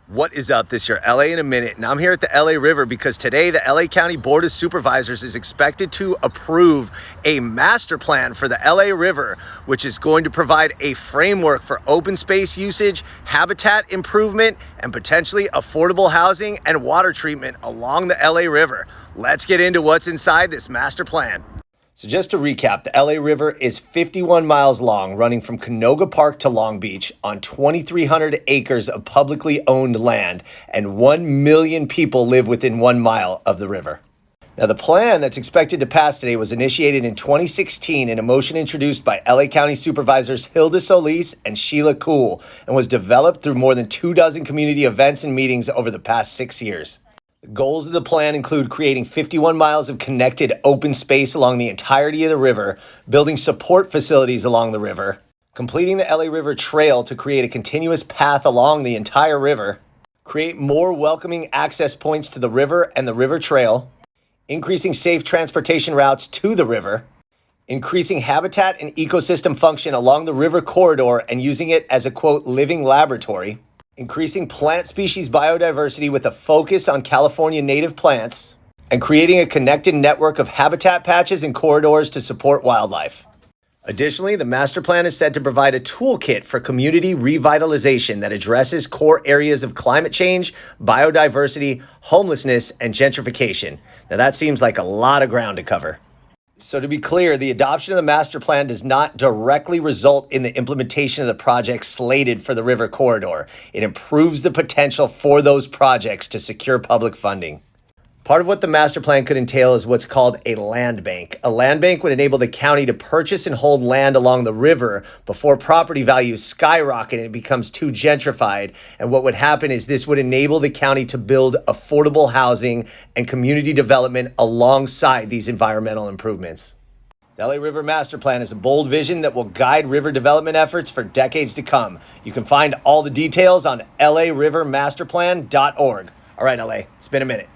What is up? This year, LA in a minute, and I'm here at the LA River because today the LA County Board of Supervisors is expected to approve a master plan for the LA River, which is going to provide a framework for open space usage, habitat improvement, and potentially affordable housing and water treatment along the LA River. Let's get into what's inside this master plan. So just to recap, the LA River is 51 miles long, running from Canoga Park to Long Beach on 2,300 acres of publicly owned land, and 1 million people live within 1 mile of the river. Now, the plan that's expected to pass today was initiated in 2016 in a motion introduced by LA County Supervisors Hilda Solis and Sheila Kuhl, and was developed through more than 24 community events and meetings over the past 6 years. The goals of the plan include creating 51 miles of connected open space along the entirety of the river, building support facilities along the river, completing the LA River Trail to create a continuous path along the entire river, create more welcoming access points to the river and the river trail, increasing safe transportation routes to the river, increasing habitat and ecosystem function along the river corridor and using it as a, quote, living laboratory, increasing plant species biodiversity with a focus on California native plants, and creating a connected network of habitat patches and corridors to support wildlife. Additionally, the master plan is said to provide a toolkit for community revitalization that addresses core areas of climate change, biodiversity, homelessness, and gentrification. Now that seems like a lot of ground to cover. So to be clear, the adoption of the master plan does not directly result in the implementation of the projects slated for the river corridor. It improves the potential for those projects to secure public funding. Part of what the master plan could entail is what's called a land bank. A land bank would enable the county to purchase and hold land along the river before property values skyrocket and it becomes too gentrified. And what would happen is this would enable the county to build affordable housing and community development alongside these environmental improvements. The LA River Master Plan is a bold vision that will guide river development efforts for decades to come. You can find all the details on larivermasterplan.org. All right, LA, it's been a minute.